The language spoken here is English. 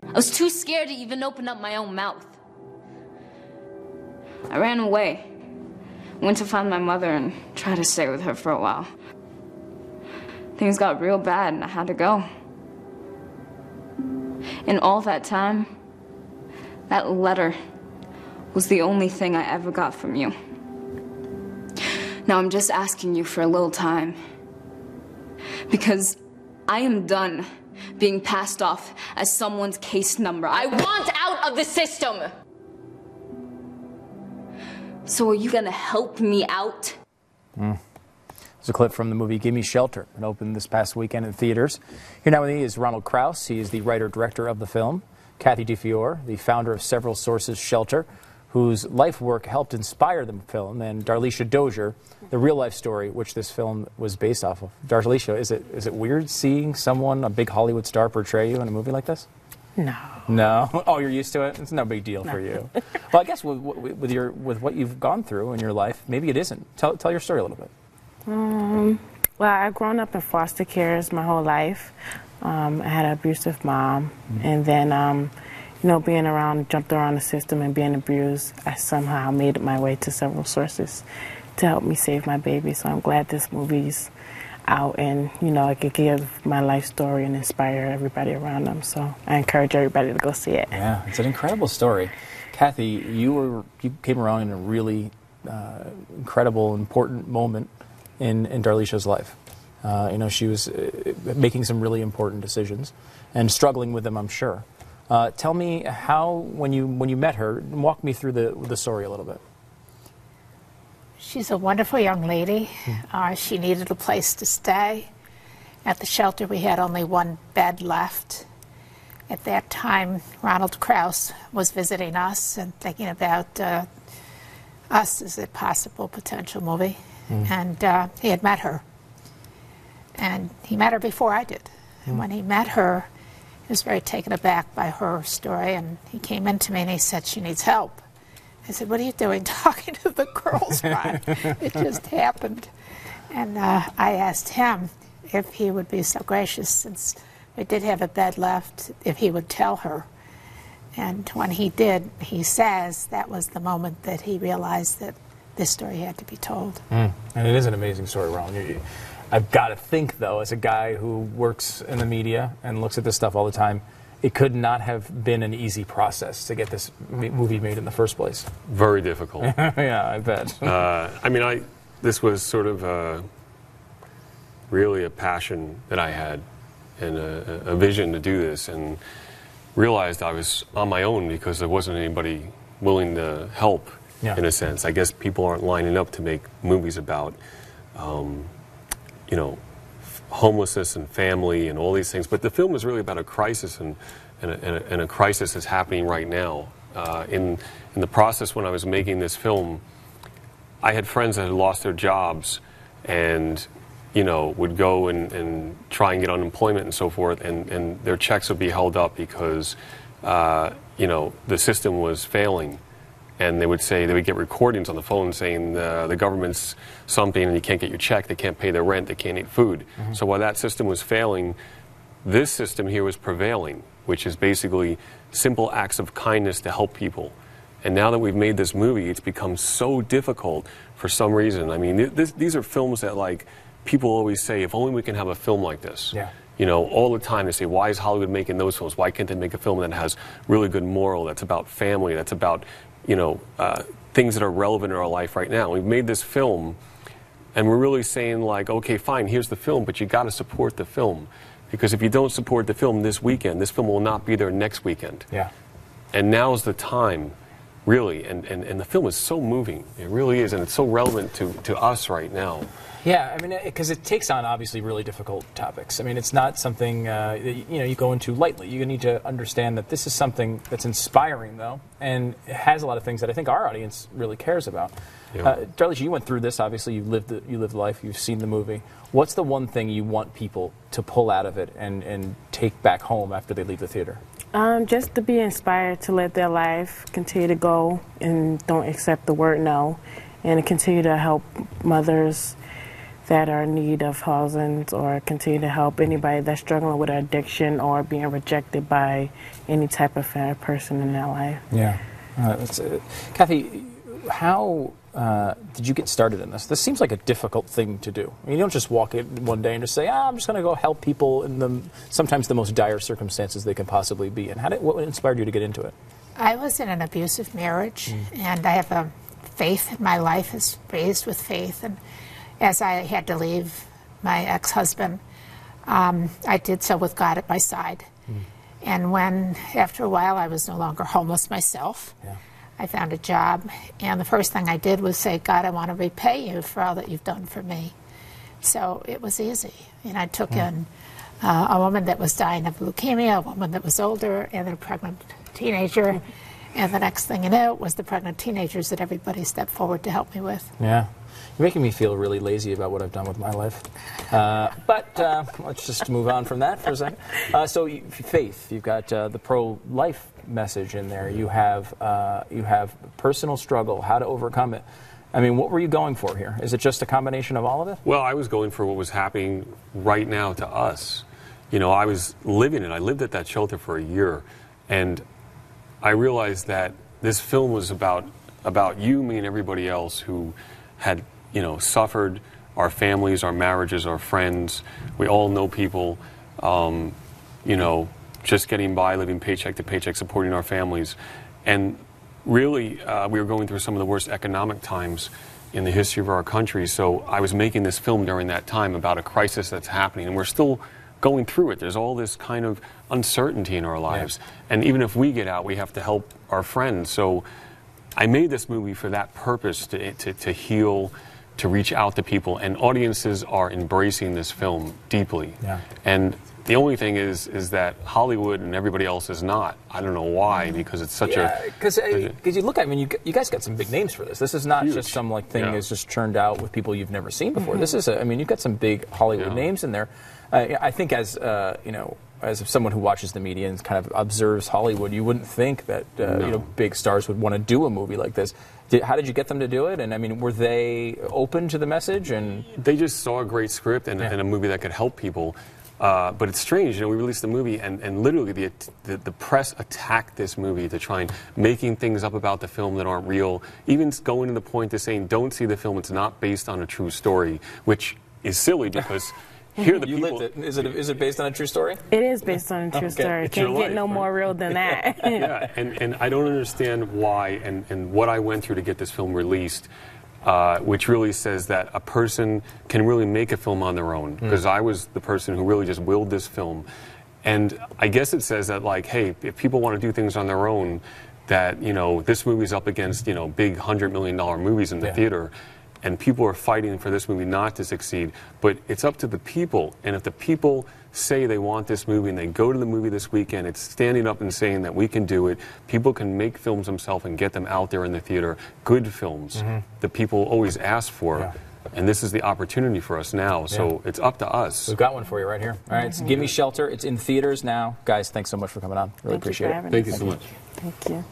I was too scared to even open up my own mouth. I ran away. Went to find my mother and tried to stay with her for a while. Things got real bad and I had to go. In all that time, that letter was the only thing I ever got from you. Now I'm just asking you for a little time. Because I am done being passed off as someone's case number. I want out of the system! So are you gonna help me out? It's a clip from the movie Gimme Shelter. It opened this past weekend in theaters. Here now with me is Ronald Krauss. He is the writer-director of the film. Kathy DeFiore, the founder of Several Sources Shelter, whose life work helped inspire the film, and Darlisha Dozier, the real-life story which this film was based off of. Darlisha, is it weird seeing someone, a big Hollywood star, portray you in a movie like this? No. No? Oh, you're used to it? It's no big deal for you. Well, I guess with what you've gone through in your life, maybe it isn't. Tell your story a little bit. Well, I've grown up in foster care my whole life. I had an abusive mom, and then, you know, jumped around the system and being abused, I somehow made my way to Several Sources to help me save my baby. So I'm glad this movie's out and, you know, I could give my life story and inspire everybody around them. So I encourage everybody to go see it. Yeah, it's an incredible story. Kathy, you came around in a really incredible, important moment in Darlisha's life. You know, she was making some really important decisions and struggling with them, I'm sure. Tell me how, when you met her, walk me through the story a little bit. She's a wonderful young lady. She needed a place to stay. At the shelter, we had only one bed left. At that time, Ronald Krauss was visiting us and thinking about us as a possible potential movie. And he had met her. And he met her before I did. And when he met her, he was very taken aback by her story. And he came in to me and he said, she needs help. I said, what are you doing talking to the girls, Ron? It just happened. And I asked him if he would be so gracious, since we did have a bed left, if he would tell her. And when he did, he says that was the moment that he realized that this story had to be told. And it is an amazing story, Ron. I've got to think, though, as a guy who works in the media and looks at this stuff all the time, it could not have been an easy process to get this movie made in the first place. Very difficult. Yeah, I bet. I mean, this was sort of really a passion that I had and a vision to do this, and realized I was on my own because there wasn't anybody willing to help, in a sense. I guess people aren't lining up to make movies about, you know, homelessness and family and all these things, but the film is really about a crisis, and a crisis that's happening right now. In the process, when I was making this film, I had friends that had lost their jobs and, you know, would go and try and get unemployment and so forth, and their checks would be held up because, you know, the system was failing. And they would get recordings on the phone saying the government's something and you can't get your check, they can't pay their rent, they can't eat food. So while that system was failing, this system here was prevailing, which is basically simple acts of kindness to help people. And now that we've made this movie, it's become so difficult for some reason. I mean, these are films that, like, people always say, if only we can have a film like this. Yeah. You know, all the time they say, why is Hollywood making those films? Why can't they make a film that has really good moral, that's about family, that's about, you know, things that are relevant in our life right now? We've made this film, and we're really saying, like, okay, fine, here's the film, but you got to support the film. Because if you don't support the film this weekend, this film will not be there next weekend. Yeah. And now's the time, really. And the film is so moving. It really is, and it's so relevant to us right now. Yeah, I mean, because it takes on obviously really difficult topics. I mean, it's not something that, you know, you go into lightly. You need to understand that this is something that's inspiring, though, and it has a lot of things that I think our audience really cares about. Yeah. Darlisha, you went through this. Obviously, you lived life. You've seen the movie. What's the one thing you want people to pull out of it and take back home after they leave the theater? Just to be inspired to live their life, continue to go and don't accept the word no, and to continue to help mothers, that are in need of housing, or continue to help anybody that's struggling with addiction or being rejected by any type of person in their life. Yeah. Kathy, how did you get started in this? This seems like a difficult thing to do. I mean, you don't just walk in one day and just say, I'm just going to go help people in sometimes the most dire circumstances they can possibly be in. What inspired you to get into it? I was in an abusive marriage, and I have a faith in my life is raised with faith. And as I had to leave my ex-husband, I did so with God at my side. And when, after a while, I was no longer homeless myself, I found a job, and the first thing I did was say, God, I want to repay you for all that you've done for me. So it was easy. And I took in a woman that was dying of leukemia, a woman that was older, and a pregnant teenager. And the next thing you know was the pregnant teenagers that everybody stepped forward to help me with. Yeah. You're making me feel really lazy about what I've done with my life. But let's just move on from that for a second. So faith, you've got the pro-life message in there. You have personal struggle, how to overcome it. I mean, what were you going for here? Is it just a combination of all of it? Well, I was going for what was happening right now to us. You know, I was living it. I lived at that shelter for a year, and I realized that this film was about you, me, and everybody else who had, you know, suffered, our families, our marriages, our friends. We all know people, you know, just getting by, living paycheck to paycheck, supporting our families. And really, we were going through some of the worst economic times in the history of our country. So I was making this film during that time about a crisis that's happening, and we're still going through it. There's all this kind of uncertainty in our lives. And even if we get out, we have to help our friends. So I made this movie for that purpose, to heal, to reach out to people. And audiences are embracing this film deeply. And the only thing is that Hollywood and everybody else is not. I don't know why, because it's such a... Because you look at, I mean, you guys got some big names for this. This is not just some thing that's just churned out with people you've never seen before. This is, I mean, you've got some big Hollywood names in there. I think as, you know, as someone who watches the media and kind of observes Hollywood, you wouldn't think that, you know, big stars would want to do a movie like this. How did you get them to do it? And I mean, were they open to the message? And they just saw a great script and a movie that could help people. But it's strange, you know, we released the movie and literally the press attacked this movie to try and making things up about the film that aren't real, even going to the point to saying, don't see the film, it's not based on a true story, which is silly because here the people... lived it. Is it based on a true story? It is based on a true story. Can't get no more real than that. Yeah, and I don't understand why and what I went through to get this film released. Which really says that a person can really make a film on their own, because I was the person who really just willed this film. And I guess it says that, like, hey, if people want to do things on their own, that, you know, this movie's up against, you know, big $100 million movies in the theater, and people are fighting for this movie not to succeed. But it's up to the people, and if the people say they want this movie and they go to the movie this weekend, it's standing up and saying that we can do it. People can make films themselves and get them out there in the theater, good films that people always ask for. And this is the opportunity for us now, so it's up to us. We've got one for you right here. All right, it's Gimme Shelter. It's in theaters now. Guys, thanks so much for coming on. Really appreciate it. Thank you so much. Thank you.